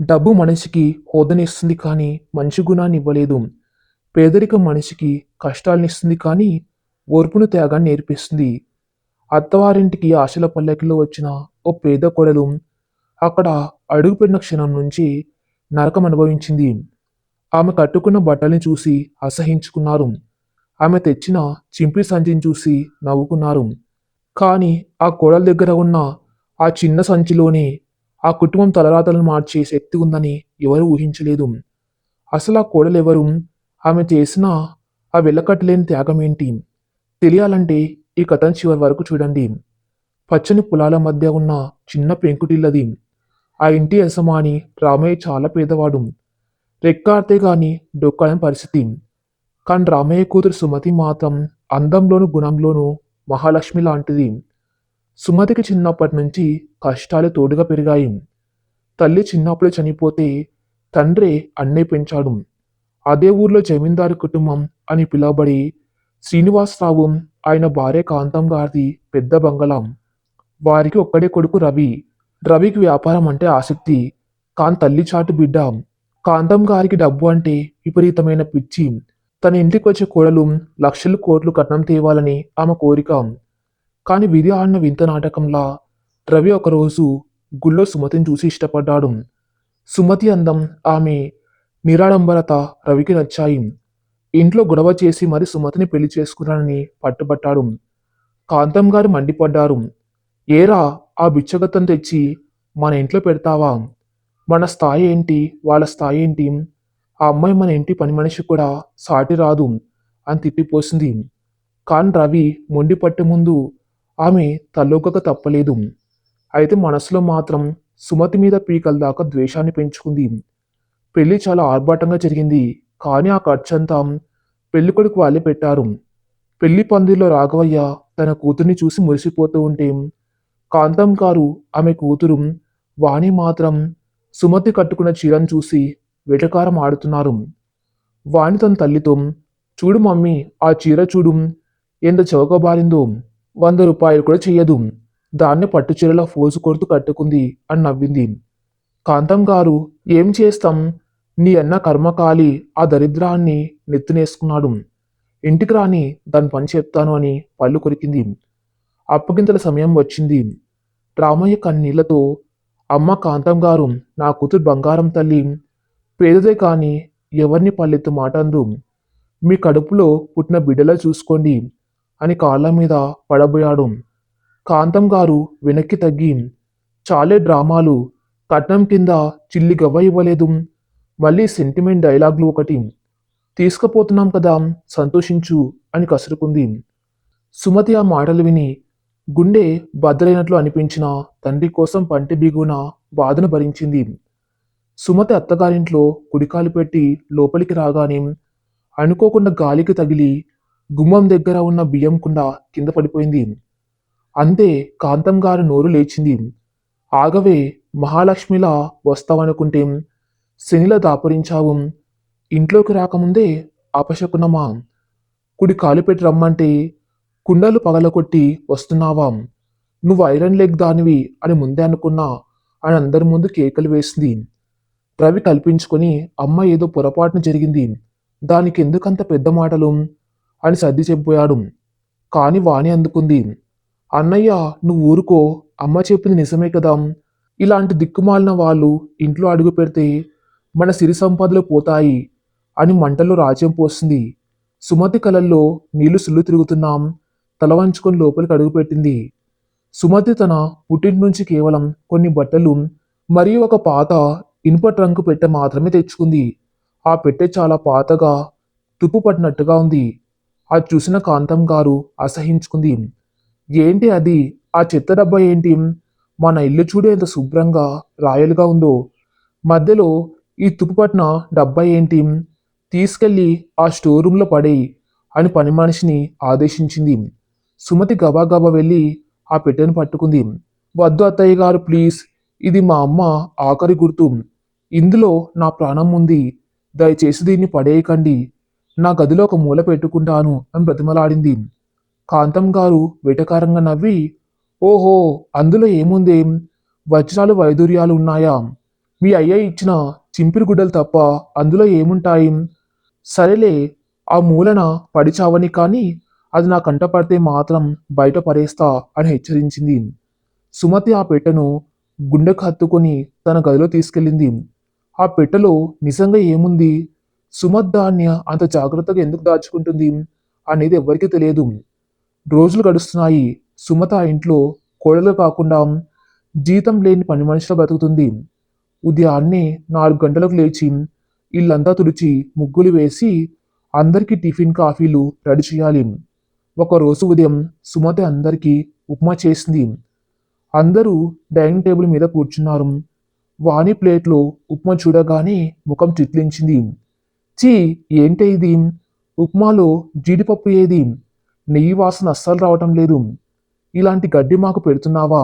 డబ్బు మనిషికి హోదనిస్తుంది కానీ మంచి గుణాన్ని ఇవ్వలేదు. పేదరికం మనిషికి కష్టాలనిస్తుంది కానీ ఓర్పును త్యాగాన్ని నేర్పిస్తుంది. అత్తవారింటికి ఆశల పల్లకిలో వచ్చిన ఓ పేద కోడలు అక్కడ అడుగుపెట్టిన క్షణం నుంచి నరకం అనుభవించింది. ఆమె కట్టుకున్న బట్టల్ని చూసి అసహించుకున్నారు. ఆమె తెచ్చిన చింపి సంచిని చూసి నవ్వుకున్నారు. కానీ ఆ కోడల దగ్గర ఉన్న ఆ చిన్న సంచిలోనే ఆ కుటుంబం తలరాతలను మార్చే శక్తి ఉందని ఎవరూ ఊహించలేదు. అసలు ఆ కోడలెవరు? ఆమె చేసిన ఆ వెలకట్టలేని త్యాగమేంటి? తెలియాలంటే ఈ కథను చివరి వరకు చూడండి. పచ్చని పొలాల మధ్య ఉన్న చిన్న పెంకుటిల్లది. ఆ ఇంటి యజమాని రామయ్య చాలా పేదవాడు. రెక్కాడితే గాని డొక్కాడని పరిస్థితి. కానీ రామయ్య కూతురు సుమతి మాత్రం అందంలోను గుణంలోనూ మహాలక్ష్మి లాంటిది. సుమతికి చిన్నప్పటి నుంచి కష్టాలు తోడుగా పెరిగాయి. తల్లి చిన్నప్పుడే చనిపోతే తండ్రే అన్నే పెంచాడు. అదే ఊర్లో జమీందారు కుటుంబం అని పిలువబడి శ్రీనివాసరావు ఆయన భార్య కాంతం గారిది పెద్ద బంగళా. వారికి ఒక్కడే కొడుకు రవి. రవికి వ్యాపారం అంటే ఆసక్తి. కాని తల్లి చాటు బిడ్డ. కాంతం గారికి డబ్బు అంటే విపరీతమైన పిచ్చి. తన ఇంటికి వచ్చే కోడలు లక్షలు కోట్లు కట్నం తేవాలని ఆమె కోరిక. కాని విధి ఆడిన వింత నాటకంలా రవి ఒకరోజు గుళ్ళో సుమతిని చూసి ఇష్టపడ్డాడు. సుమతి అందం, ఆమె నిరాడంబరత రవికి నచ్చాయి. ఇంట్లో గొడవ చేసి మరి సుమతిని పెళ్లి చేసుకున్నానని పట్టుబట్టాడు. కాంతం గారు మండిపడ్డారు. ఏరా, ఆ బిచ్చగత్తెను తెచ్చి మన ఇంట్లో పెడతావా? మన స్థాయి ఏంటి, వాళ్ళ స్థాయి ఏంటి? ఆ అమ్మాయి మన ఇంటి పని మనిషి కూడా సాటి రాదు అని తిట్టిపోసింది. కాని రవి మొండి పట్టే ముందు ఆమె తలొగ్గక తప్పలేదు. అయితే మనసులో మాత్రం సుమతి మీద పీకల దాకా ద్వేషాన్ని పెంచుకుంది. పెళ్లి చాలా ఆర్భాటంగా జరిగింది. కానీ ఆ ఖర్చంతా పెళ్ళికొడుకు వాళ్ళే పెట్టారు. పెళ్లి పందిరిలో రాఘవయ్య తన కూతుర్ని చూసి మురిసిపోతూ ఉంటే కాంతం గారు ఆమె కూతురు వాణి మాత్రం సుమతి కట్టుకున్న చీరను చూసి వెటకారం ఆడుతున్నారు. వాణి తన తల్లితో, చూడు మమ్మీ, ఆ చీర చూడు ఎంత చౌకబారిందో, 100 రూపాయలు కూడా చెయ్యదు. దాన్ని పట్టు చీరలా ఫోజు కొడుతూ కట్టుకుంది అని నవ్వింది. కాంతం గారు, ఏం చేస్తాం, నీ అన్న కర్మకాలి ఆ దరిద్రాన్ని నెత్తినేసుకున్నాడు. ఇంటికి రాని దాని పని చెప్తాను అని పళ్ళు కొరికింది. అప్పగింతల సమయం వచ్చింది. రామయ్య కన్నీళ్లతో, అమ్మ కాంతం గారు, నా కూతురు బంగారం తల్లి, పేదదే కాని ఎవరిని పల్లెత్తు మాట అందు. మీ కడుపులో పుట్టిన బిడ్డలా చూసుకోండి అని కాళ్ళ మీద పడబోయాడు. కాంతం గారు వెనక్కి తగ్గి, చాలే డ్రామాలు, కట్నం కింద చిల్లి గవ్వ ఇవ్వలేదు, మళ్ళీ సెంటిమెంట్ డైలాగులు ఒకటి, తీసుకుపోతున్నాం కదా, సంతోషించు అని కసురుకుంది. సుమతి ఆ మాటలు విని గుండె బద్దలైనట్లు అనిపించిన తండ్రి కోసం పంటి బిగున బాధను భరించింది. సుమతి అత్తగారింట్లో కుడికాలు పెట్టి లోపలికి రాగానే అనుకోకుండా గాలికి తగిలి గుమ్మం దగ్గర ఉన్న బియ్యం కుండ కింద పడిపోయింది. అంతే, కాంతం గారి నోరు లేచింది. ఆగవే, మహాలక్ష్మిలా వస్తావనుకుంటే శనిలా దాపురించావు. ఇంట్లోకి రాకముందే అపశకునమా? కుడి కాలు పెట్టి రమ్మంటే కుండలు పగలగొట్టి వస్తున్నావా? నువ్వు ఐరన్ లెగ్ దానివి అని ముందే అనుకున్నా అని అందరి ముందు కేకలు వేసింది. రవి కల్పించుకొని, అమ్మ ఏదో పొరపాటున జరిగింది, దానికి ఎందుకంత పెద్ద మాటలు అని సర్ది చెప్పబోయాడు. కాని వాణి అందుకుంది. అన్నయ్య, నువ్వు ఊరుకో, అమ్మ చెప్పింది నిజమే కదా. ఇలాంటి దిక్కుమాలిన వాళ్ళు ఇంట్లో అడుగు పెడితే మన సిరి సంపదలు పోతాయి అని మంటల్లో రాజ్యం పోస్తుంది. సుమతి కలల్లో నీళ్లు సుళ్ళు తిరుగుతున్నాం తల వంచుకొని లోపలికి అడుగుపెట్టింది. సుమతి తన పుట్టింటి నుంచి కేవలం కొన్ని బట్టలు మరియు ఒక పాత ఇనుప ట్రంకు పెట్టె మాత్రమే తెచ్చుకుంది. ఆ పెట్టె చాలా పాతగా తుప్పు పట్టినట్టుగా ఉంది. అది చూసిన కాంతం గారు అసహించుకుంది. ఏంటి అది? ఆ చెత్త డబ్బా ఏంటి? మన ఇల్లు చూడు ఎంత శుభ్రంగా రాయలుగా ఉందో, మధ్యలో ఈ తుప్పు పట్టిన డబ్బా ఏంటి? తీసుకెళ్ళి ఆ స్టోర్ రూమ్లో పడేయి అని పని మనిషిని ఆదేశించింది. సుమతి గబాగబా వెళ్ళి ఆ పెట్టెను పట్టుకుంది. వద్దు అత్తయ్య గారు, ప్లీజ్, ఇది మా అమ్మ ఆఖరి గుర్తు. ఇందులో నా ప్రాణం ఉంది. దయచేసి దీన్ని పడేయకండి. నా గదిలో ఒక మూల పెట్టుకుంటాను అని బ్రతిమలాడింది. కాంతం గారు వెటకారంగా నవ్వి, ఓహో, అందులో ఏముందేం, వజ్రాలు వైదూర్యాలు ఉన్నాయా? మీ అయ్య ఇచ్చిన చింపిరి గుడ్డలు తప్ప అందులో ఏముంటాయి? సరేలే, ఆ మూలన పడి చావని కానీ అది నా కంట పడితే మాత్రం బయట పడేస్తా అని హెచ్చరించింది. సుమతి ఆ పెట్టెను గుండెకు హత్తుకొని తన గదిలో తీసుకెళ్ళింది. ఆ పెట్టెలో నిజంగా ఏముంది? సుమత్ దాన్ని అంత జాగ్రత్తగా ఎందుకు దాచుకుంటుంది అనేది ఎవ్వరికీ తెలియదు. రోజులు గడుస్తున్నాయి. సుమత ఆ ఇంట్లో కోడలు కాకుండా జీతం లేని పని మనిషిలా బ్రతుకుతుంది. ఉదయాన్నే 4 గంటలకు లేచి ఇల్లంతా తుడిచి ముగ్గులు వేసి అందరికీ టిఫిన్ కాఫీలు రెడీ చేయాలి. ఒకరోజు ఉదయం సుమతి అందరికీ ఉప్మా చేసింది. అందరూ డైనింగ్ టేబుల్ మీద కూర్చున్నారు. వాణి ప్లేట్లో ఉప్మా చూడగానే ముఖం చిట్లించింది. ఛీ, ఏంటే ఇది? ఉప్మాలో జీడిపప్పు ఏది? నెయ్యి వాసన అస్సలు రావటం లేదు. ఇలాంటి గడ్డి మాకు పెడుతున్నావా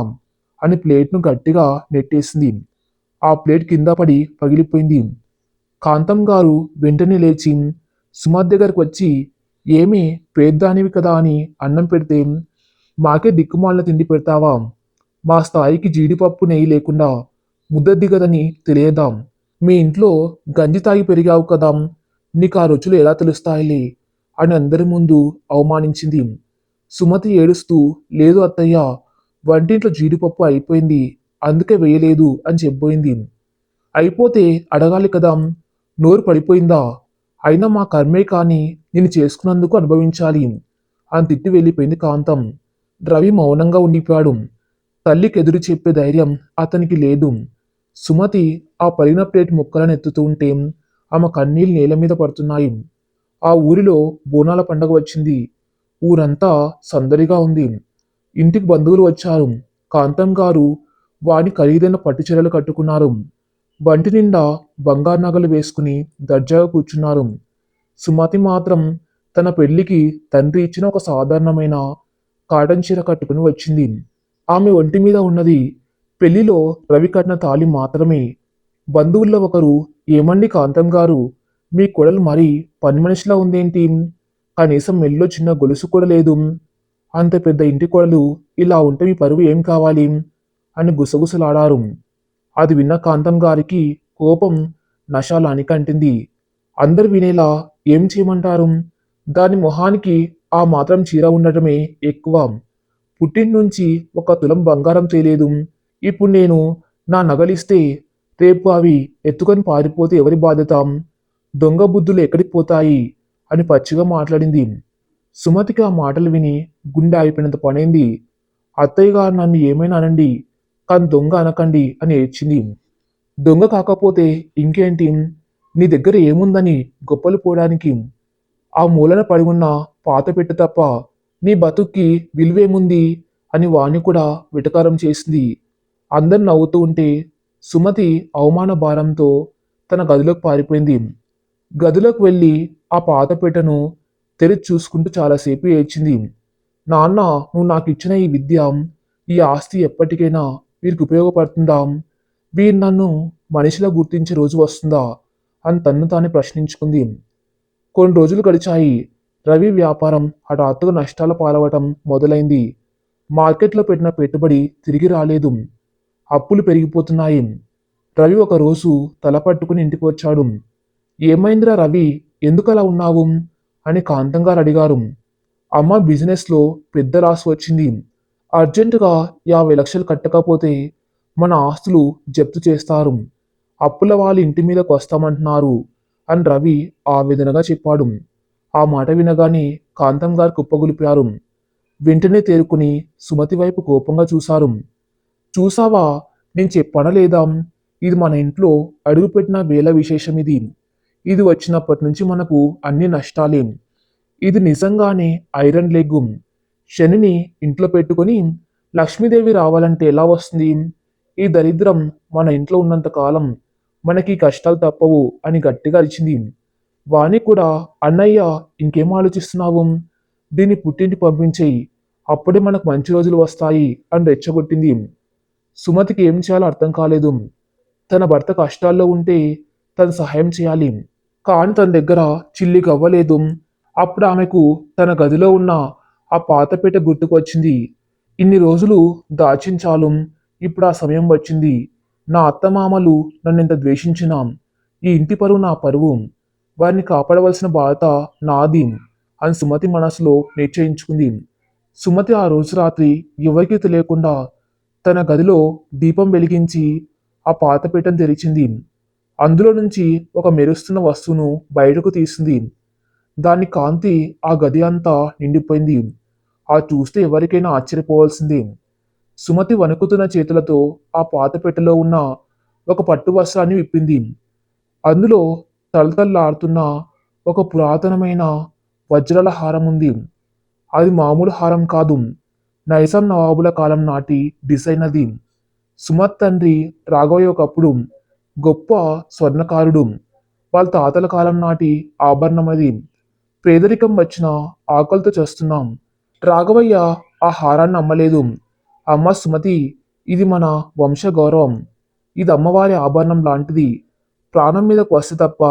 అని ప్లేట్ను గట్టిగా నెట్టేసింది. ఆ ప్లేట్ కింద పడి పగిలిపోయింది. కాంతం గారు వెంటనే లేచి సుమత్ దగ్గరకు వచ్చి, ఏమి పేద్దానివి కదా అని అన్నం పెడితే మాకే దిక్కుమాలిన తిండి పెడతావా? మా స్థాయికి జీడిపప్పు నెయ్యి లేకుండా ముద్ద దిగదని తెలియదా? మీ ఇంట్లో గంజి తాగి పెరిగావు కదా, నీకు ఆ రుచులు ఎలా తెలుస్తాయిలే అని అందరి ముందు అవమానించింది. సుమతి ఏడుస్తూ, లేదు అత్తయ్య, వంటింట్లో జీడిపప్పు అయిపోయింది, అందుకే వేయలేదు అని చెప్పబోయింది. అయిపోతే అడగాలి కదా, నోరు పడిపోయిందా? అయినా మా కర్మే కానీ నేను చేసుకున్నందుకు అనుభవించాలి అని తిట్టి వెళ్ళిపోయింది కాంతం. రవి మౌనంగా ఉండిపోయాడు. తల్లికి ఎదురు చెప్పే ధైర్యం అతనికి లేదు. సుమతి ఆ పలిన ప్లేట్ ముక్కలను ఎత్తుతూ ఉంటే ఆమె కన్నీళ్ళు నేల మీద పడుతున్నాయి. ఆ ఊరిలో బోనాల పండగ వచ్చింది. ఊరంతా సందడిగా ఉంది. ఇంటికి బంధువులు వచ్చారు. కాంతం గారు వాని ఖరీదైన పట్టు చీరలు కట్టుకున్నారు. బంటి నిండా బంగారు నగలు వేసుకుని దర్జాగా కూర్చున్నారు. సుమతి మాత్రం తన పెళ్లికి తండ్రి ఇచ్చిన ఒక సాధారణమైన కాటన్ చీర కట్టుకుని వచ్చింది. ఆమె ఒంటి మీద ఉన్నది పెళ్లిలో రవి కట్టిన తాళి మాత్రమే. బంధువుల్లో ఒకరు, ఏమండి కాంతం గారు, మీ కొడలు మరీ పని మనిషిలా ఉందేంటి? కనీసం మెల్లో చిన్న గొలుసు కూడా లేదు. అంత పెద్ద ఇంటి కొడలు ఇలా ఉంటే మీ పరువు ఏం కావాలి అని గుసగుసలాడారు. అది విన్న కాంతం గారికి కోపం నశాలానికి అంటింది. అందరు వినేలా ఏం చేయమంటారు? దాని మొహానికి ఆ మాత్రం చీర ఉండటమే ఎక్కువ. పుట్టింటి ఒక తులం బంగారం తేలేదు. ఇప్పుడు నేను నా నగలిస్తే రేపు అవి ఎత్తుకొని పారిపోతే ఎవరి బాధ్యత? దొంగ బుద్ధులు ఎక్కడికి పోతాయి అని పచ్చిగా మాట్లాడింది. సుమతికి ఆ మాటలు విని గుండె ఆగిపోయినంత పనైంది. అత్తయ్య గారు నన్ను ఏమైనా అనండి, కానీ దొంగ అనకండి అని ఏడ్చింది. దొంగ కాకపోతే ఇంకేంటి? నీ దగ్గర ఏముందని గొప్పలు పోవడానికి? ఆ మూలన పడి ఉన్న పాత పెట్టె తప్ప నీ బతుక్కి విలువేముంది అని వాణ్ణి కూడా వెటకారం చేసింది. అందరు నవ్వుతూ ఉంటే సుమతి అవమాన భారంతో తన గదిలోకి పారిపోయింది. గదిలోకి వెళ్ళి ఆ పాత పెట్టెను తెరిచి చూసుకుంటూ చాలాసేపు ఏడ్చింది. నాన్న, నువ్వు నాకు ఇచ్చిన ఈ విద్య, ఈ ఆస్తి ఎప్పటికైనా వీరికి ఉపయోగపడుతుందా? వీరు నన్ను మనిషిలా గుర్తించే రోజు వస్తుందా అని తన్ను తానే ప్రశ్నించుకుంది. కొన్ని రోజులు గడిచాయి. రవి వ్యాపారం హఠాత్తుగా నష్టాల పాలవటం మొదలైంది. మార్కెట్లో పెట్టిన పెట్టుబడి తిరిగి రాలేదు. అప్పులు పెరిగిపోతున్నాయి. రవి ఒకరోజు తల పట్టుకుని ఇంటికి వచ్చాడు. ఏమైందిరా రవి, ఎందుకలా ఉన్నావు అని కాంతం గారు అడిగారు. అమ్మ, బిజినెస్లో పెద్ద లాస్ వచ్చింది. అర్జెంటుగా 50 లక్షలు కట్టకపోతే మన ఆస్తులు జప్తు చేస్తారు. అప్పుల వాళ్ళ ఇంటి మీదకు వస్తామంటున్నారు అని రవి ఆవేదనగా చెప్పాడు. ఆ మాట వినగానే కాంతం గారు కుప్పగొలిపారు. వెంటనే తేరుకుని సుమతి వైపు కోపంగా చూశారు. చూసావా, నేను చెప్పనా లేదా? ఇది మన ఇంట్లో అడుగుపెట్టిన వేళ విశేషం ఇది. ఇది వచ్చినప్పటి నుంచి మనకు అన్ని నష్టాలే. ఇది నిజంగానే ఐరన్ లెగ్. శనిని ఇంట్లో పెట్టుకొని లక్ష్మీదేవి రావాలంటే ఎలా వస్తుంది? ఈ దరిద్రం మన ఇంట్లో ఉన్నంత కాలం మనకి కష్టాలు తప్పవు అని గట్టిగా అరిచింది. వాణి కూడా, అన్నయ్య, ఇంకేం ఆలోచిస్తున్నావు? దీన్ని పుట్టింటికి పంపించేయి, అప్పుడే మనకు మంచి రోజులు వస్తాయి అని రెచ్చగొట్టింది. సుమతికి ఏం చేయాలో అర్థం కాలేదు. తన భర్త కష్టాల్లో ఉంటే తను సహాయం చేయాలి, కానీ తన దగ్గర చిల్లి గవ్వలేదు. అప్పుడు ఆమెకు తన గదిలో ఉన్న ఆ పాతపేట గుర్తుకొచ్చింది. ఇన్ని రోజులు దాచిన చాలు, ఇప్పుడు ఆ సమయం వచ్చింది. నా అత్తమామలు నన్నెంత ద్వేషించినా ఈ ఇంటి పరువు నా పరువు, వారిని కాపాడవలసిన బాధ్యత నాది అని సుమతి మనసులో నిశ్చయించుకుంది. సుమతి ఆ రోజు రాత్రి ఎవరికీ తెలియకుండా తన గదిలో దీపం వెలిగించి ఆ పాత పీటను తెరిచింది. అందులో నుంచి ఒక మెరుస్తున్న వస్తువును బయటకు తీసింది. దాని కాంతి ఆ గది అంతా నిండిపోయింది. ఆ చూస్తే ఎవరికైనా ఆశ్చర్యపోవాల్సిందే. సుమతి వణుకుతున్న చేతులతో ఆ పాత పెట్టెలో ఉన్న ఒక పట్టు వస్త్రాన్ని విప్పింది. అందులో తళతళలాడుతున్న ఒక పురాతనమైన వజ్రాల హారం ఉంది. అది మామూలు హారం కాదు, నైజాం నవాబుల కాలం నాటి డిజైన్ అది. సుమత్ తండ్రి రాఘవయ్య ఒకప్పుడు గొప్ప స్వర్ణకారుడు. వాళ్ళ తాతల కాలం నాటి ఆభరణం అది. పేదరికం వచ్చిన ఆకలితో చేస్తున్నాం. రాఘవయ్య ఆ హారాన్ని అమ్మలేదు. అమ్మ సుమతి, ఇది మన వంశ గౌరవం. ఇది అమ్మవారి ఆభరణం లాంటిది. ప్రాణం మీదకు వస్తే తప్ప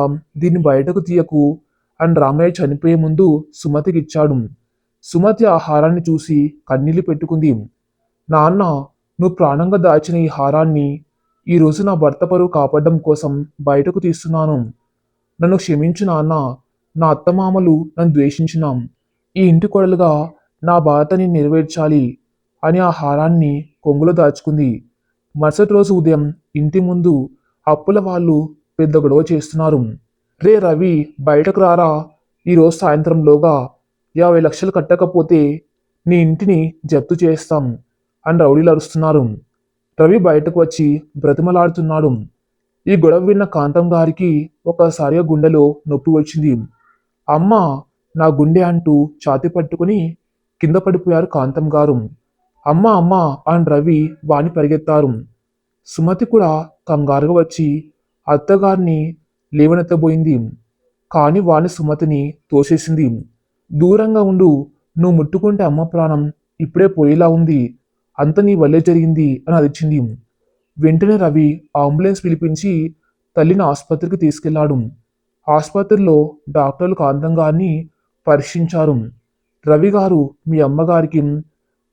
దీన్ని బయటకు తీయకు అని రామయ్య చనిపోయే ముందు సుమతికి ఇచ్చాడు. సుమతి ఆ హారాన్ని చూసి కన్నీళ్లు పెట్టుకుంది. నాన్న, నువ్వు ప్రాణంగా దాచిన ఈ హారాన్ని ఈరోజు నా భర్త పరువు కాపాడడం కోసం బయటకు తీస్తున్నాను. నన్ను క్షమించు నాన్న. నా అత్తమామలు నన్ను ద్వేషించినాం. ఈ ఇంటి కొడలుగా నా బాధని నెరవేర్చాలి అని ఆ హారాన్ని కొంగులో దాచుకుంది. మరుసటి రోజు ఉదయం ఇంటి ముందు అప్పుల వాళ్ళు పెద్ద గొడవ చేస్తున్నారు. రే రవి, బయటకు రారా, ఈరోజు సాయంత్రంలోగా 50 లక్షలు కట్టకపోతే నీ ఇంటిని జప్తు చేస్తాం అని రౌడీలు అరుస్తున్నారు. రవి బయటకు వచ్చి బ్రతిమలాడుతున్నాడు. ఈ గొడవ విన్న కాంతం గారికి ఒకసారిగా గుండెలో నొప్పి వచ్చింది. అమ్మ, నా గుండె అంటూ ఛాతి పట్టుకుని కింద పడిపోయారు కాంతం గారు. అమ్మ అమ్మ అని రవి వాణి పరిగెత్తారు. సుమతి కూడా కంగారుగా వచ్చి అత్తగారిని లేవనెత్తబోయింది. కాని వాణి సుమతిని తోసేసింది. దూరంగా ఉండు, నువ్వు ముట్టుకుంటే అమ్మ ప్రాణం ఇప్పుడే పోయేలా ఉంది. అంత నీ వల్లే జరిగింది అని అరిచింది. వెంటనే రవి అంబులెన్స్ పిలిపించి తల్లిని ఆసుపత్రికి తీసుకెళ్లాడు. ఆసుపత్రిలో డాక్టర్లు కాంతం గారిని పరీక్షించారు. రవి గారు, మీ అమ్మగారికి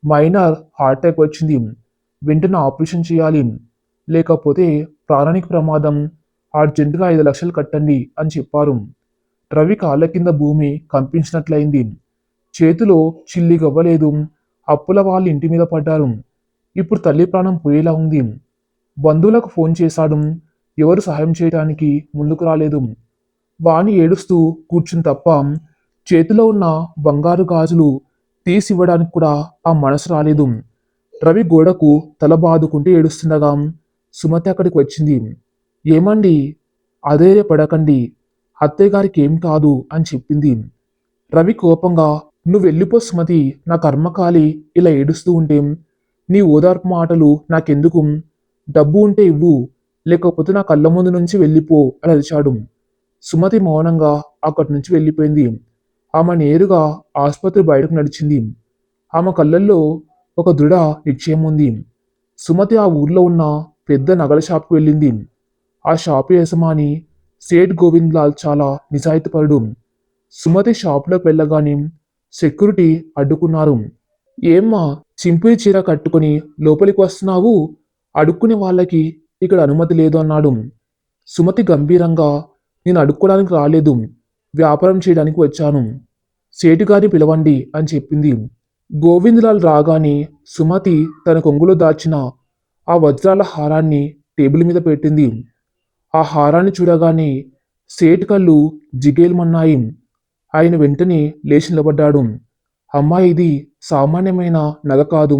మైనర్ హార్ట్ అటాక్ వచ్చింది. వెంటనే ఆపరేషన్ చేయాలి, లేకపోతే ప్రాణానికి ప్రమాదం. అర్జెంటుగా 5 లక్షలు కట్టండి అని చెప్పారు. రవి కాళ్ళ కింద భూమి కంపించినట్లయింది. చేతిలో చిల్లి గవ్వలేదు. అప్పుల వాళ్ళు ఇంటి మీద పడ్డారు. ఇప్పుడు తల్లి ప్రాణం పోయేలా ఉంది. బంధువులకు ఫోన్ చేశాడు. ఎవరు సహాయం చేయడానికి ముందుకు రాలేదు. వాణి ఏడుస్తూ కూర్చుని తప్ప చేతిలో ఉన్న బంగారు గాజులు తీసివ్వడానికి కూడా ఆ మనసు రాలేదు. రవి గోడకు తల బాదుకుంటూ ఏడుస్తుండగా సుమతి అక్కడికి వచ్చింది. ఏమండి, అధైర్యపడకండి, అత్తయ్య గారికి ఏం కాదు అని చెప్పింది. రవి కోపంగా, నువ్వు వెళ్ళిపో సుమతి, నా కర్మకాలి ఇలా ఏడుస్తూ ఉంటే. నీ ఓదార్పు మాటలు నాకెందుకు? డబ్బు ఉంటే ఇవ్వు, లేకపోతే నా కళ్ళ ముందు నుంచి వెళ్ళిపో అని అరిచాడు. సుమతి మౌనంగా అక్కడి నుంచి వెళ్ళిపోయింది. ఆమె నేరుగా ఆసుపత్రి బయటకు నడిచింది. ఆమె కళ్ళల్లో ఒక దృఢ నిశ్చయం ఉంది. సుమతి ఆ ఊర్లో ఉన్న పెద్ద నగల షాప్కి వెళ్ళింది. ఆ షాపు యజమాని సేఠ్ గోవింద్ లాల్ చాలా నిజాయితీపరుడు. సుమతి షాపులోకి వెళ్ళగానే సెక్యూరిటీ అడ్డుకున్నారు. ఏమ్మా, చింపిరి చీర కట్టుకుని లోపలికి వస్తున్నావు? అడుక్కునే వాళ్ళకి ఇక్కడ అనుమతి లేదు అన్నాడు. సుమతి గంభీరంగా, నేను అడుక్కోవడానికి రాలేదు, వ్యాపారం చేయడానికి వచ్చాను. సేటుగారిని పిలవండి అని చెప్పింది. గోవిందలాల్ రాగానే సుమతి తన కొంగులో దాచిన ఆ వజ్రాల హారాన్ని టేబుల్ మీద పెట్టింది. ఆ హారాన్ని చూడగానే సేటు కళ్ళు జిగేల్మన్నాయి. ఆయన వెంటనే లేచి నిలబడ్డాడు. అమ్మా, ఇది సామాన్యమైన నగ కాదు,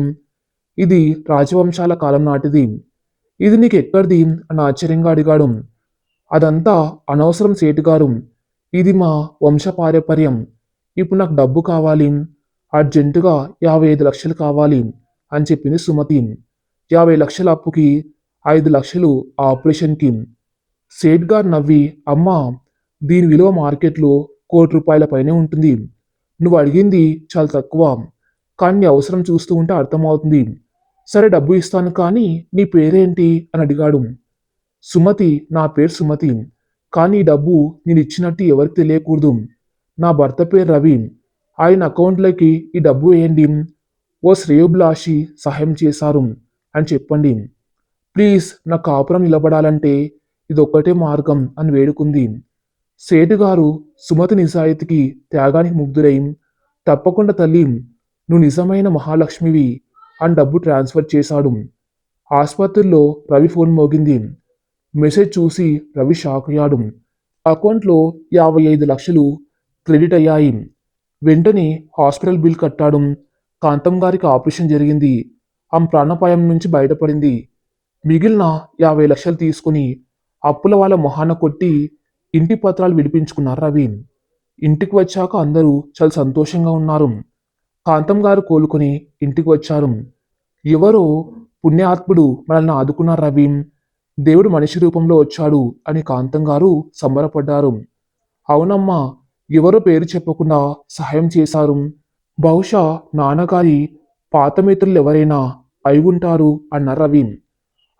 ఇది రాజవంశాల కాలం నాటిది. ఇది నీకు ఎక్కడిది అని ఆశ్చర్యంగా అడిగాడు. అదంతా అనవసరం సేటుగారు, ఇది మా వంశపారంపర్యం. ఇప్పుడు నాకు డబ్బు కావాలి, అర్జెంటుగా 55 లక్షలు కావాలి అని చెప్పింది సుమతి. 50 లక్షల అప్పుకి 5 లక్షలు ఆపరేషన్కి. సేట్ గారు నవ్వి, అమ్మా, దీని విలువ మార్కెట్లో ₹1,00,00,000 పైనే ఉంటుంది. నువ్వు అడిగింది చాలా తక్కువ, కానీ నీ అవసరం చూస్తూ ఉంటే అర్థమవుతుంది. సరే, డబ్బు ఇస్తాను, కానీ నీ పేరేంటి అని అడిగాడు. సుమతి, నా పేరు సుమతి, కానీ ఈ డబ్బు నేను ఇచ్చినట్టు ఎవరికి తెలియకూడదు. నా భర్త పేరు రవి, ఆయన అకౌంట్లోకి ఈ డబ్బు వేయండి. ఓ శ్రేయోభిలాషి సహాయం చేశారు అని చెప్పండి. ప్లీజ్ నా కాపురం నిలబడాలంటే ఇదొక్కటే మార్గం అని వేడుకుంది. సేటుగారు సుమతి నిజాయితీకి, త్యాగానికి ముగ్ధురై, తప్పకుండా తల్లి, నువ్వు నిజమైన మహాలక్ష్మివి అని డబ్బు ట్రాన్స్ఫర్ చేశాడు. ఆసుపత్రిలో రవి ఫోన్ మోగింది. మెసేజ్ చూసి రవి షాక్ అయ్యాడు. అకౌంట్లో 55 లక్షలు క్రెడిట్ అయ్యాయి. వెంటనే హాస్పిటల్ బిల్ కట్టాడు. కాంతం గారికి ఆపరేషన్ జరిగింది. ఆమె ప్రాణాపాయం నుంచి బయటపడింది. మిగిలిన 50 లక్షలు తీసుకుని అప్పుల వాళ్ళ మొహాన కొట్టి ఇంటి పత్రాలు విడిపించుకున్నారు రవి. ఇంటికి వచ్చాక అందరూ చాలా సంతోషంగా ఉన్నారు. కాంతం గారు కోలుకొని ఇంటికి వచ్చారు. ఎవరో పుణ్యాత్ముడు మనల్ని ఆదుకున్నారు రవి, దేవుడు మనిషి రూపంలో వచ్చాడు అని కాంతం గారు సంబరపడ్డారు. అవునమ్మా, ఎవరో పేరు చెప్పకుండా సహాయం చేశారు. బహుశా నాన్నగారి పాత మిత్రులు ఎవరైనా అయి ఉంటారు అన్నారు రవి.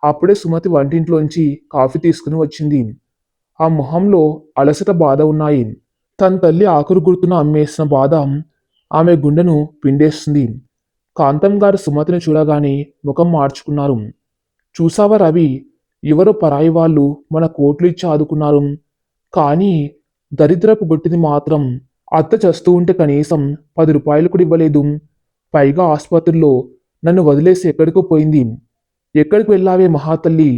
అప్పుడే సుమతి వంటింట్లోంచి కాఫీ తీసుకుని వచ్చింది. ఆ మొహంలో అలసట, బాధ ఉన్నాయి. తన తల్లి ఆఖరు గుర్తున అమ్మేసిన బాధ ఆమె గుండెను పిండేస్తుంది. కాంతం గారు సుమతిని చూడగానే ముఖం మార్చుకున్నారు. చూసావా రవి, ఎవరో పరాయి వాళ్ళు మన కోట్లు ఇచ్చి ఆదుకున్నారు. కానీ దరిద్రపు గుట్టిది మాత్రం అత్త చస్తూ ఉంటే కనీసం 10 రూపాయలు కూడా ఇవ్వలేదు. పైగా ఆసుపత్రిలో నన్ను వదిలేసి ఎక్కడికో పోయింది. ఎక్కడికి వెళ్ళావే మహాతల్లి,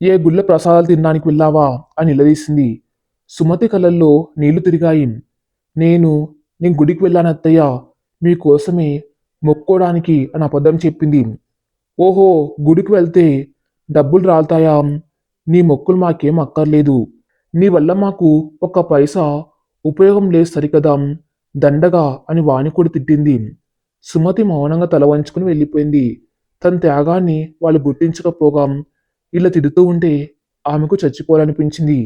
ఏ గుళ్ళ ప్రసాదాలు తినడానికి వెళ్ళావా అని నిలదీసింది. సుమతి కళ్ళల్లో నీళ్లు తిరిగాయి. నేను నేను గుడికి వెళ్ళాను అత్తయ్య, మీకోసమే మొక్కోడానికి అని అబద్ధం చెప్పింది. ఓహో, గుడికి వెళ్తే డబ్బులు రాలుతాయా? నీ మొక్కులు మాకేం అక్కర్లేదు. నీ వల్ల మాకు ఒక్క పైసా ఉపయోగం లేదు సరికదా, దండగా అని వాణి కూడా తిట్టింది. సుమతి మౌనంగా తల వంచుకుని వెళ్ళిపోయింది. తన త్యాగాన్ని వాళ్ళు గుర్తించకపోగా ఇలా తిడుతూ ఉంటే ఆమెకు చచ్చిపోవాలనిపించింది.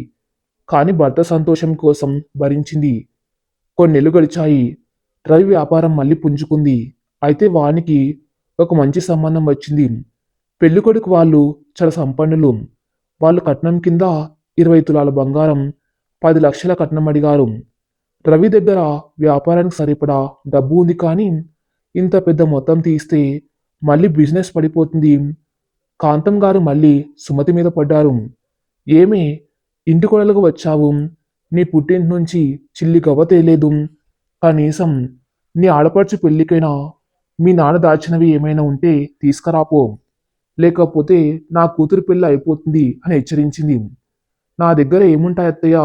కానీ భర్త సంతోషం కోసం భరించింది. కొన్నేళ్లు గడిచాయి. రవి వ్యాపారం మళ్ళీ పుంజుకుంది. అయితే వానికి ఒక మంచి సంబంధం వచ్చింది. పెళ్ళికొడుకు వాళ్ళు చాలా సంపన్నులు. వాళ్ళు కట్నం కింద 20 తులాల బంగారం, 10 లక్షల కట్నం అడిగారు. రవి దగ్గర వ్యాపారానికి సరిపడా డబ్బు ఉంది, కానీ ఇంత పెద్ద మొత్తం తీస్తే మళ్ళీ బిజినెస్ పడిపోతుంది. కాంతం గారు మళ్ళీ సుమతి మీద పడ్డారు. ఏమే, ఇంటి కొడలుగా వచ్చావు, నీ పుట్టింటి నుంచి చిల్లి గవ్వ తేలేదు. కనీసం నీ ఆడపడుచు పెళ్ళికైనా మీ నాన్న దాచినవి ఏమైనా ఉంటే తీసుకురాపో, లేకపోతే నా కూతురు పెళ్ళి అయిపోతుంది అని హెచ్చరించింది. నా దగ్గర ఏముంటాయి అత్తయ్య,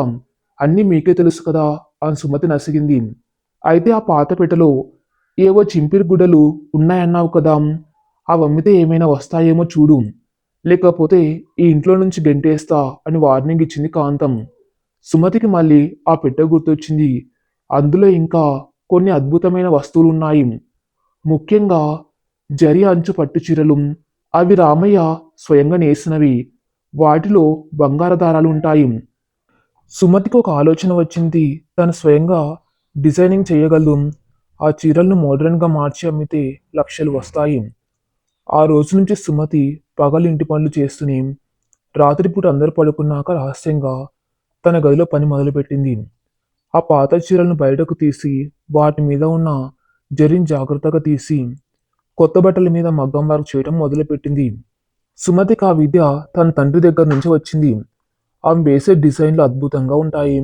అన్నీ మీకే తెలుసు కదా అని సుమతి నసిగింది. అయితే ఆ పాత పెట్టెలో ఏవో చింపిరి గుడ్డలు ఉన్నాయన్నావు కదా, అవి అమ్మితే ఏమైనా వస్తాయేమో చూడు, లేకపోతే ఈ ఇంట్లో నుంచి గెంటేస్తా అని వార్నింగ్ ఇచ్చింది కాంతం. సుమతికి మళ్ళీ ఆ పెట్టె గుర్తొచ్చింది. అందులో ఇంకా కొన్ని అద్భుతమైన వస్తువులు ఉన్నాయి. ముఖ్యంగా జరి అంచు పట్టు చీరలు. అవి రామయ్య స్వయంగా నేసినవి. వాటిలో బంగారు దారాలు ఉంటాయి. సుమతికి ఒక ఆలోచన వచ్చింది. తను స్వయంగా డిజైనింగ్ చేయగలదు. ఆ చీరలను మోడర్న్గా మార్చి అమ్మితే లక్షలు వస్తాయి. ఆ రోజు నుంచి సుమతి పగలు ఇంటి పనులు చేస్తూనే, రాత్రిపూట అందరూ పడుకున్నాక రహస్యంగా తన గదిలో పని మొదలుపెట్టింది. ఆ పాత చీరలను బయటకు తీసి వాటి మీద ఉన్న జరీని జాగ్రత్తగా తీసి కొత్త బట్టల మీద మగ్గం వర్క్ చేయడం మొదలుపెట్టింది. సుమతికి ఆ విద్య తన తండ్రి దగ్గర నుంచి వచ్చింది. ఆమె వేసే డిజైన్లు అద్భుతంగా ఉంటాయి.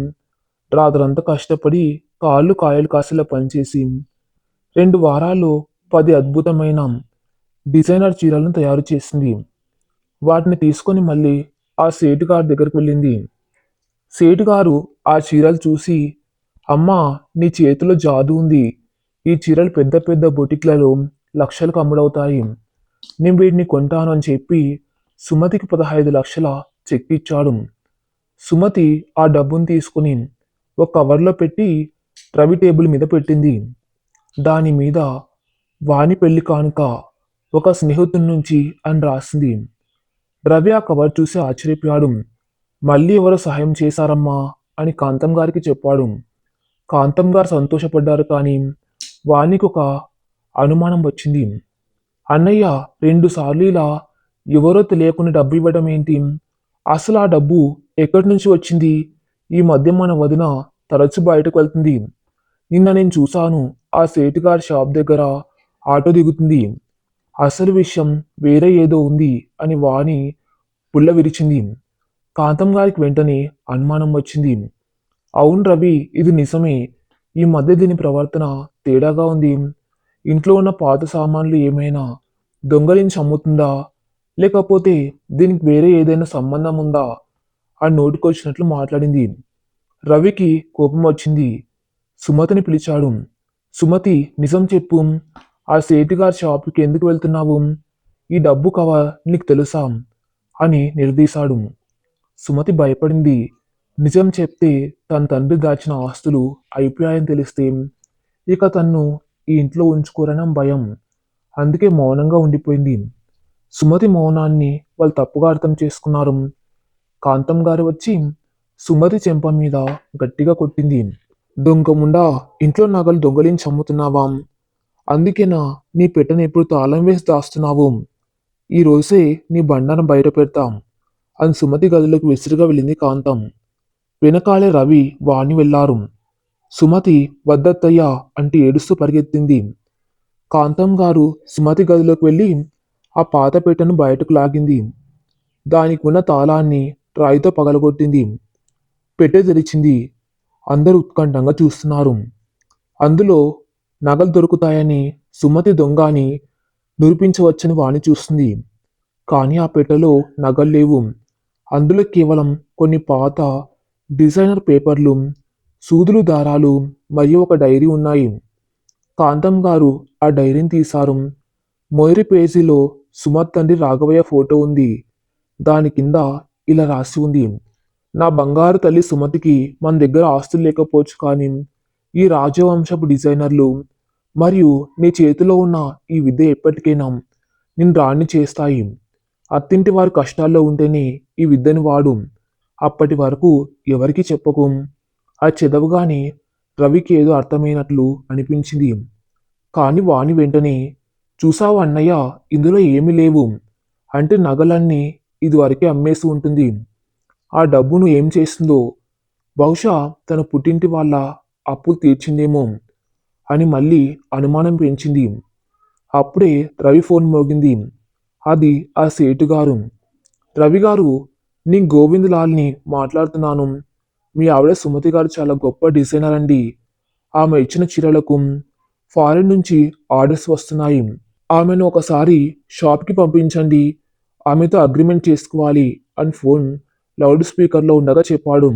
రాత్రంతా కష్టపడి కాళ్ళు కాయలు కాసేలా పనిచేసి 2 వారాల్లో 10 అద్భుతమైన డిజైనర్ చీరలను తయారు చేసింది. వాటిని తీసుకొని మళ్ళీ ఆ సేటుగారి దగ్గరికి వెళ్ళింది. సేటుగారు ఆ చీరలు చూసి, అమ్మా, నీ చేతిలో జాదు ఉంది. ఈ చీరలు పెద్ద పెద్ద బొటిక్లలో లక్షలకు అమ్ముడవుతాయి. నేను వీటిని కొంటాను అని చెప్పి సుమతికి 15 లక్షల చెక్ ఇచ్చాడు. సుమతి ఆ డబ్బును తీసుకుని ఒక కవర్లో పెట్టి రవి టేబుల్ మీద పెట్టింది. దాని మీద వాణి పెళ్లి కానుక, ఒక స్నేహితుడి నుంచి అని రాసింది. రవి ఆ కవర్ చూసి ఆశ్చర్యపోయాడు. మళ్ళీ ఎవరో సహాయం చేశారమ్మా అని కాంతం గారికి చెప్పాడు. కాంతం గారు సంతోషపడ్డారు, కానీ వానికి ఒక అనుమానం వచ్చింది. అన్నయ్య 2 సార్లు ఇలా ఎవరో తెలియకుండా డబ్బు ఇవ్వడం ఏంటి? అసలు ఆ డబ్బు ఎక్కడి నుంచి వచ్చింది? ఈ మధ్య మన వదిన తరచు బయటకు వెళ్తుంది. నిన్న నేను చూశాను, ఆ సేటుగారి షాప్ దగ్గర ఆటో దిగుతుంది. అసలు విషయం వేరే ఏదో ఉంది అని వాణి పుల్ల విరిచింది. కాంతం గారికి వెంటనే అనుమానం వచ్చింది. అవును రవి, ఇది నిజమే. ఈ మధ్య దీని ప్రవర్తన తేడాగా ఉంది. ఇంట్లో ఉన్న పాత సామాన్లు ఏమైనా దొంగలించి అమ్ముతుందా? లేకపోతే దీనికి వేరే ఏదైనా సంబంధం ఉందా? అని నోటికొచ్చినట్లు మాట్లాడింది. రవికి కోపం వచ్చింది. సుమతిని పిలిచాడు. సుమతి, నిజం చెప్పు. ఆ సేటుగారి షాపుకి ఎందుకు వెళ్తున్నావు? ఈ డబ్బు కవర్ నీకు తెలుసా? అని నిలదీశాడు. సుమతి భయపడింది. నిజం చెప్తే తన తండ్రి దాచిన ఆస్తులు అయిపోయాయని తెలిస్తే ఇక తన్ను ఈ ఇంట్లో ఉంచుకోరని భయం. అందుకే మౌనంగా ఉండిపోయింది. సుమతి మౌనాన్ని వాళ్ళు తప్పుగా అర్థం చేసుకున్నారు. కాంతం గారు వచ్చి సుమతి చెంప మీద గట్టిగా కొట్టింది. దొంగముండా, ఇంట్లో నగలు దొంగలించి అమ్ముతున్నావా? అందుకేనా నీ పెట్టెను ఎప్పుడు తాళం వేసి దాస్తున్నావు? ఈ రోజే నీ బండారం బయట పెడతాం అని సుమతి గదిలోకి విసురుగా వెళ్ళింది కాంతం. వెనకాలే రవి వాణి వెళ్లారు. సుమతి వద్దత్తయ్యా అంటే ఏడుస్తూ పరిగెత్తింది. కాంతం గారు సుమతి గదిలోకి వెళ్ళి ఆ పాత పెట్టెను బయటకు లాగింది. దానికి ఉన్న తాళాన్ని రాయితో పగలగొట్టింది. పెట్టె తెరిచింది. అందరూ ఉత్కంఠంగా చూస్తున్నారు. అందులో నగలు దొరుకుతాయని, సుమతి దొంగ అని నిరూపించవచ్చని వాణి చూస్తుంది. కానీ ఆ పెట్టెలో నగలు లేవు. అందులో కేవలం కొన్ని పాత డిజైనర్ పేపర్లు, సూదులు, దారాలు మరియు ఒక డైరీ ఉన్నాయి. కాంతం గారు ఆ డైరీని తీశారు. మొదటి పేజీలో సుమత్ తండ్రి రాఘవయ్య ఫోటో ఉంది. దాని కింద ఇలా రాసి ఉంది: నా బంగారు తల్లి సుమతికి మన దగ్గర ఆస్తులు లేకపోవచ్చు, కానీ ఈ రాజవంశపు డిజైనర్లు మరియు నీ చేతిలో ఉన్న ఈ విద్య ఎప్పటికైనా నిన్ను రాణి చేస్తాయి. అత్తింటి వారు కష్టాల్లో ఉంటేనే ఈ విద్యను వాడు. అప్పటి వరకు ఎవరికి చెప్పకు. అది చదవగానే రవికి ఏదో అర్థమైనట్లు అనిపించింది. కానీ వాణి వెంటనే, చూసావా అన్నయ్య, ఇందులో ఏమీ లేవు. అంటే నగలన్నీ ఇదివరకే అమ్మేసి ఉంటుంది. ఆ డబ్బును ఏం చేస్తుందో, బహుశా తన పుట్టింటి వాళ్ళ అప్పులు తీర్చిందేమో అని మళ్ళీ అనుమానం పెంచింది. అప్పుడే రవి ఫోన్ మోగింది. అది ఆ సేటు గారు. రవి గారు, నీ గోవిందలాల్ని మాట్లాడుతున్నాను. మీ ఆవిడ సుమతి గారు చాలా గొప్ప డిజైనర్ అండి. ఆమె ఇచ్చిన చీరలకు ఫారెన్ నుంచి ఆర్డర్స్ వస్తున్నాయి. ఆమెను ఒకసారి షాప్కి పంపించండి. ఆమెతో అగ్రిమెంట్ చేసుకోవాలి అని ఫోన్ లౌడ్ స్పీకర్లో ఉండగా చెప్పాడు.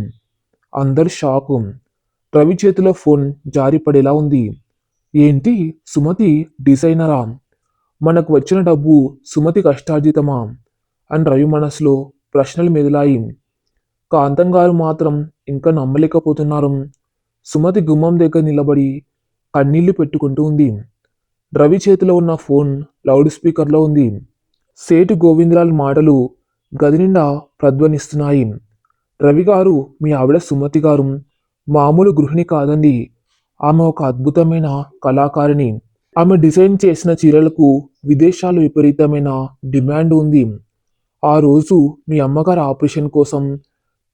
అందరు షాకు. రవి చేతిలో ఫోన్ జారిపడేలా ఉంది. ఏంటి, సుమతి డిజైనరా? మనకు వచ్చిన డబ్బు సుమతి కష్టార్జితమా అని రవి మనసులో ప్రశ్నలు మెదిలాయి. కాంతం గారు మాత్రం ఇంకా నమ్మలేకపోతున్నారు. సుమతి గుమ్మం దగ్గర నిలబడి కన్నీళ్లు పెట్టుకుంటూ ఉంది. రవి చేతిలో ఉన్న ఫోన్ లౌడ్ స్పీకర్లో ఉంది. సేటు గోవిందలాల్ మాటలు గది నిండా ప్రధ్వనిస్తున్నాయి. రవి గారు, మీ ఆవిడ సుమతి గారు మామూలు గృహిణి కాదండి. ఆమె ఒక అద్భుతమైన కళాకారిణి. ఆమె డిజైన్ చేసిన చీరలకు విదేశాలు విపరీతమైన డిమాండ్ ఉంది. ఆ రోజు మీ అమ్మగారు ఆపరేషన్ కోసం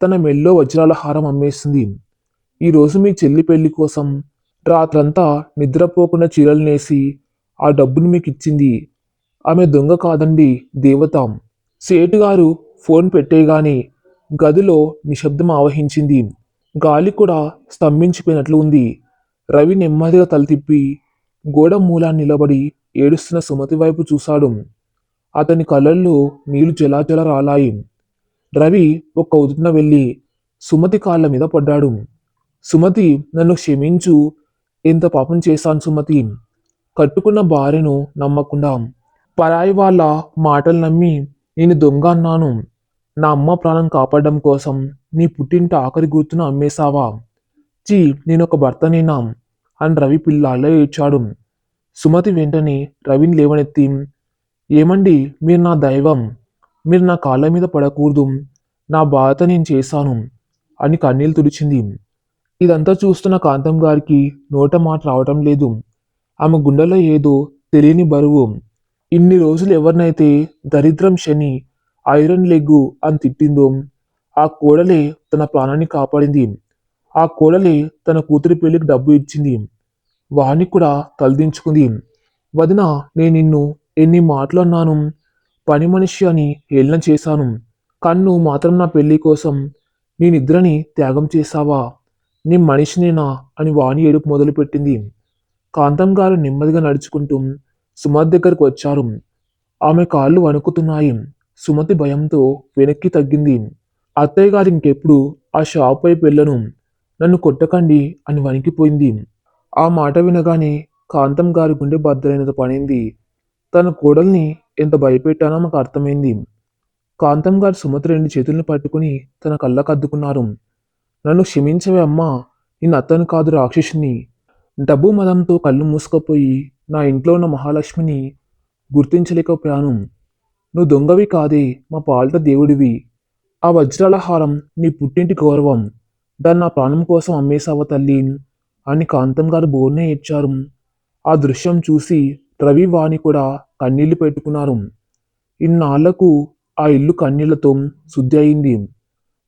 తన మెల్లో వజ్రాల హారం అమ్మేసింది. ఈరోజు మీ చెల్లి పెళ్లి కోసం రాత్రంతా నిద్రపోకుండా చీరలు నేసి ఆ డబ్బును మీకు ఇచ్చింది. ఆమె దొంగ కాదండి, దేవత. సేటు గారు ఫోన్ పెట్టేయగానే గదిలో నిశ్శబ్దం ఆవహించింది. గాలి కూడా స్తంభించిపోయినట్లు ఉంది. రవి నెమ్మదిగా తల తిప్పి గోడ మూలాన్ని నిలబడి ఏడుస్తున్న సుమతి వైపు చూశాడు. అతని కళ్ళల్లో నీళ్లు జలాజల రాలాయి. రవి ఒక్క ఉదుటున వెళ్ళి సుమతి కాళ్ళ మీద పడ్డాడు. సుమతి, నన్ను క్షమించు. ఎంత పాపం చేశాను సుమతి. కట్టుకున్న భార్యను నమ్మకుండా పరాయి వాళ్ళ మాటలు నమ్మి నేను దొంగ అన్నాను. నా అమ్మ ప్రాణం కాపాడడం కోసం నీ పుట్టింటి ఆఖరి గుర్తును అమ్మేశావా? చీ, నేనొక భర్తనేనా అని రవి పిల్లాళ్ళ ఏడ్చాడు. సుమతి వెంటనే రవిని లేవనెత్తి, ఏమండి, మీరు నా దైవం. మీరు నా కాళ్ళ మీద పడకూడదు. నా బాధ నేను చేశాను అని కన్నీళ్ళు తుడిచింది. ఇదంతా చూస్తున్న కాంతం గారికి నోట మాట రావటం లేదు. ఆమె గుండెలో ఏదో తెలియని బరువు. ఇన్ని రోజులు ఎవరినైతే దరిద్రం, శని, ఐరన్ లెగ్గు అని తిట్టిందో ఆ కోడలే తన ప్రాణాన్ని కాపాడింది. ఆ కోడలే తన కూతురి పెళ్లికి డబ్బు ఇచ్చింది. వాణ్ణి కూడా తలదించుకుంది. వదిన, నేను నిన్ను ఎన్ని మాటలు అన్నాను. పని మనిషి అని హేళన చేశాను. కానీ నువ్వు మాత్రం నా పెళ్లి కోసం నీ నిద్రని త్యాగం చేశావా? నీ మనిషినేనా అని వాణి ఏడుపు మొదలుపెట్టింది. కాంతం గారు నెమ్మదిగా నడుచుకుంటూ సుమతి దగ్గరకు వచ్చారు. ఆమె కాళ్ళు వణుకుతున్నాయి. సుమతి భయంతో వెనక్కి తగ్గింది. అత్తయ్య గారు ఇంకెప్పుడు ఆ షాప్ వైపు వెళ్ళను. నన్ను కొట్టకండి అని వణికిపోయింది. ఆ మాట వినగానే కాంతం గారి గుండె బద్దలైనంత పడింది. తన కోడల్ని ఎంత భయపెట్టానో మాకు అర్థమైంది. కాంతం గారు సుమతి 2 చేతుల్ని పట్టుకుని తన కళ్ళకద్దుకున్నారు. నన్ను క్షమించవే అమ్మా! నేను అత్తను కాదు రాక్షసిని. డబ్బు మదంతో కళ్ళు మూసుకుపోయి నా ఇంట్లో ఉన్న మహాలక్ష్మిని గుర్తించలేకపోయాను. నువ్వు దొంగవి కాదే, మా పాలిట దేవుడివి. ఆ వజ్రాల హారం నీ పుట్టింటి గౌరవం. దాన్ని నా ప్రాణం కోసం అమ్మేశావా తల్లి అని కాంతం గారు బోర్నే ఏడ్చారు. ఆ దృశ్యం చూసి రవి వాణి కూడా కన్నీళ్లు పెట్టుకున్నారు. ఇన్నాళ్లకు ఆ ఇల్లు కన్నీళ్లతో శుద్ధి అయింది.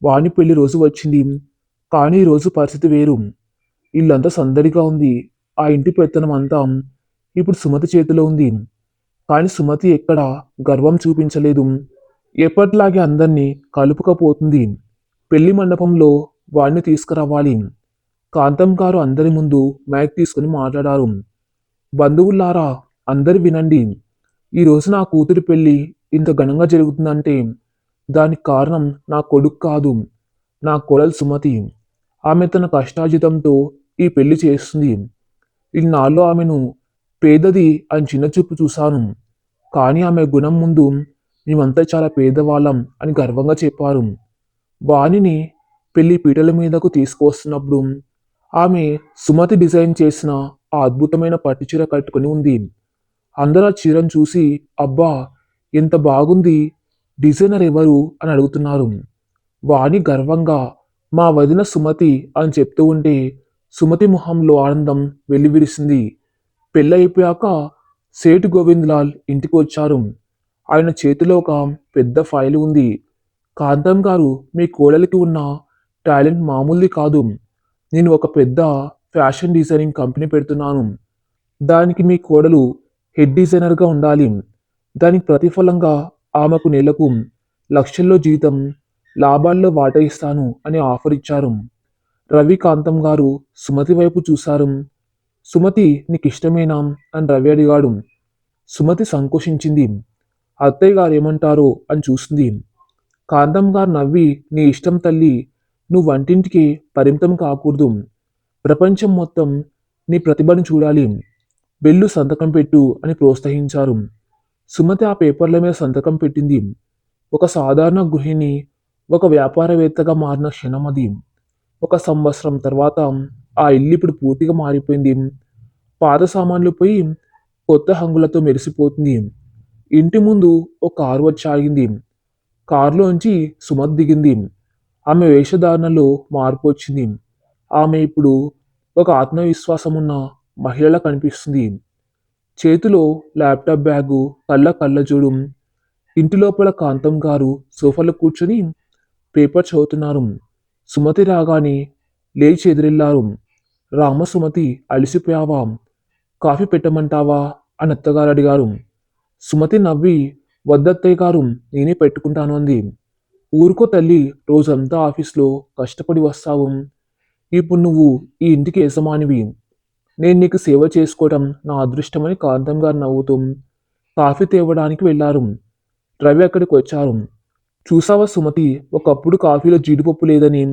వాణి పెళ్లి రోజు వచ్చింది. కానీ ఈ రోజు పరిస్థితి వేరు. ఇల్లంతా సందడిగా ఉంది. ఆ ఇంటి పెత్తనం అంతా ఇప్పుడు సుమతి చేతిలో ఉంది. కానీ సుమతి ఎక్కడా గర్వం చూపించలేదు. ఎప్పట్లాగే అందర్నీ కలుపుకపోతుంది. పెళ్లి మండపంలో వాడిని తీసుకురావాలి. కాంతం గారు అందరి ముందు మైక్ తీసుకుని మాట్లాడారు. బంధువులారా, అందరు వినండి. ఈరోజు నా కూతురి పెళ్లి ఇంత ఘనంగా జరుగుతుందంటే దానికి కారణం నా కొడుకు కాదు, నా కోడలు సుమతి. ఆమె తన కష్టార్జితంతో ఈ పెళ్లి చేస్తుంది. ఇన్నాళ్ళు ఆమెను పేదది అని చిన్నచూపు చూశాను. కానీ ఆమె గుణం ముందు మేమంతా చాలా పేదవాళ్ళం అని గర్వంగా చెప్పారు. వాణిని పెళ్లి పీటల మీదకు తీసుకొస్తున్నప్పుడు ఆమె సుమతి డిజైన్ చేసిన ఆ అద్భుతమైన పట్టుచీర కట్టుకుని ఉంది. అందరూ ఆ చీరను చూసి అబ్బా ఎంత బాగుంది, డిజైనర్ ఎవరు అని అడుగుతున్నారు. వాణి గర్వంగా మా వదిన సుమతి అని చెప్తూ ఉంటే సుమతి మొహంలో ఆనందం వెల్లివిరిసింది. పెళ్ళయిపోయాక సేటు గోవిందలాల్ ఇంటికి వచ్చారు. ఆయన చేతిలో ఒక పెద్ద ఫైల్ ఉంది. కాంతం గారు, మీ కోడలికి ఉన్న టాలెంట్ మామూలుది కాదు. నేను ఒక పెద్ద ఫ్యాషన్ డిజైనింగ్ కంపెనీ పెడుతున్నాను. దానికి మీ కోడలు హెడ్ డిజైనర్గా ఉండాలి. దానికి ప్రతిఫలంగా ఆమెకు నెలకు లక్షల్లో జీతం, లాభాల్లో వాటా ఇస్తాను అని ఆఫర్ ఇచ్చారు. రవి కాంతం గారు సుమతి వైపు చూశారు. సుమతి నీకిష్టమేనా అని రవి అడిగాడు. సుమతి సంకోచించింది. అత్తయ్య గారు ఏమంటారో అని చూసింది. కాంతం గారు నవ్వి నీ ఇష్టం తల్లి, నువ్వు వంటింటికి పరిమితం కాకూడదు. ప్రపంచం మొత్తం నీ ప్రతిభను చూడాలి. వెళ్ళు సంతకం పెట్టు అని ప్రోత్సహించారు. సుమతి ఆ పేపర్ల మీద సంతకం పెట్టింది. ఒక సాధారణ గృహిణి ఒక వ్యాపారవేత్తగా మారిన క్షణం అది. 1 సంవత్సరం తర్వాత ఆ ఇల్లు ఇప్పుడు పూర్తిగా మారిపోయింది. పాత సామాన్లు పోయి కొత్త హంగులతో మెరిసిపోతుంది. ఇంటి ముందు ఒక కారు వచ్చి ఆగింది. కారులోంచి సుమతి దిగింది. ఆమె వేషధారణలో మార్పు వచ్చింది. ఆమె ఇప్పుడు ఒక ఆత్మవిశ్వాసం ఉన్న మహిళలా కనిపిస్తుంది. చేతిలో ల్యాప్టాప్ బ్యాగు, కళ్ళజోడు. ఇంటి లోపల కాంతం గారు సోఫాలో కూర్చొని పేపర్ చదువుతున్నారు. సుమతి రాగానే లేచి ఎదురెళ్లారు. రామ సుమతి, అలసిపోయావా? కాఫీ పెట్టమంటావా అని అత్తగారు అడిగారు. సుమతి నవ్వి వద్దత్తయ్య గారు, నేనే పెట్టుకుంటాను అంది. ఊరుకో తల్లి, రోజంతా ఆఫీస్లో కష్టపడి వస్తావు. ఇప్పుడు నువ్వు ఈ ఇంటికి యజమానివి. నేను నీకు సేవ చేసుకోవడం నా అదృష్టమని కాంతం గారు నవ్వుతూ కాఫీ తేవడానికి వెళ్ళారు. రవి అక్కడికి వచ్చారు. చూసావా సుమతి, ఒకప్పుడు కాఫీలో జీడిపప్పు లేదని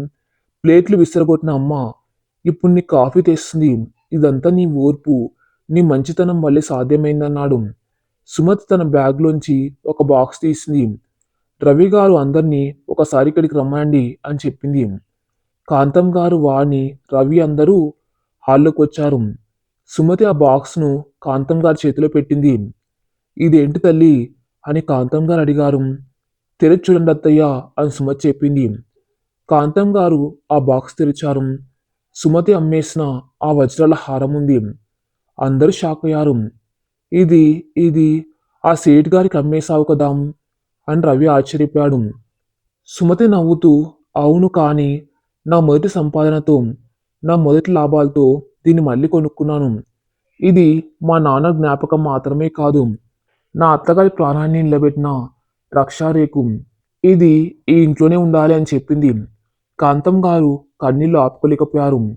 ప్లేట్లు విసిరగొట్టిన అమ్మ ఇప్పుడు నీ కాఫీ తెస్తుంది. ఇదంతా నీ ఓర్పు, నీ మంచితనం వల్లే సాధ్యమైందన్నాడు. సుమతి తన బ్యాగ్లోంచి ఒక బాక్స్ తీసింది. రవి గారు అందరినీ ఒకసారి ఇక్కడికి రమ్మండి అని చెప్పింది. కాంతం గారు, వాణి, రవి అందరూ హాల్లోకి వచ్చారు. సుమతి ఆ బాక్స్ను కాంతం గారి చేతిలో పెట్టింది. ఇదేంటి తల్లి అని కాంతం గారు అడిగారు. తెరిచి చూడండి అత్తయ్య అని సుమతి చెప్పింది. కాంతం గారు ఆ బాక్స్ తెరిచారు. సుమతి అమ్మేసిన ఆ వజ్రాల హారం ఉంది. అందరూ షాక్ అయ్యారు. ఇది ఇది ఆ సేట్ గారికి అమ్మేశావు కదా అని రవి ఆశ్చర్యపోయాడు. సుమతి నవ్వుతూ అవును, కానీ నా మొదటి సంపాదనతో, నా మొదటి లాభాలతో దీన్ని మళ్ళీ కొనుక్కున్నాను. ఇది మా నాన్న జ్ఞాపకం మాత్రమే కాదు, నా అత్తగారి ప్రాణాన్ని నిలబెట్టిన రక్షారేకు. ఇది ఈ ఇంట్లోనే ఉండాలి అని చెప్పింది. కాంతం గారు కన్నీళ్లు ఆపుకోలేకపోయారు.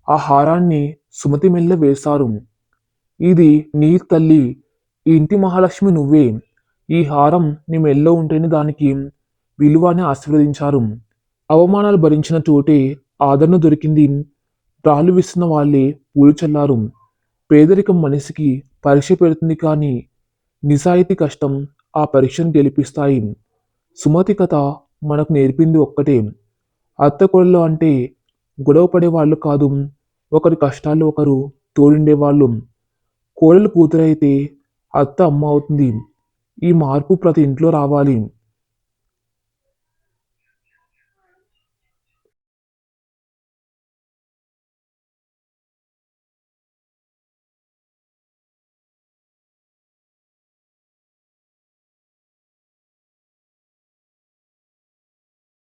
ఆ హారాన్ని సుమతి మెళ్ళో వేశారు. ఇది నీ తల్లి. ఈ ఇంటి మహాలక్ష్మి నువ్వే. ఈ హారం నీ మెళ్ళో ఉంటేనే దానికి విలువ అని ఆశీర్వదించారు. అవమానాలు భరించిన చోటే ఆదరణ దొరికింది. రాళ్ళు విస్తున్న వాళ్ళే పూలు చల్లారు. పేదరికం మనిషికి పరీక్ష పెడుతుంది కానీ నిజాయితీ కష్టం ఆ పరీక్షను గెలిపిస్తాయి. సుమతి కథ మనకు నేర్పింది ఒక్కటే. అత్త కోడళ్ళు అంటే గొడవ పడేవాళ్ళు కాదు. ఒకరి కష్టాల్లో ఒకరు తోడుండేవాళ్ళు. కోడలు కూతురైతే అత్త అమ్మ అవుతుంది. ఈ మార్పు ప్రతి ఇంట్లో రావాలి.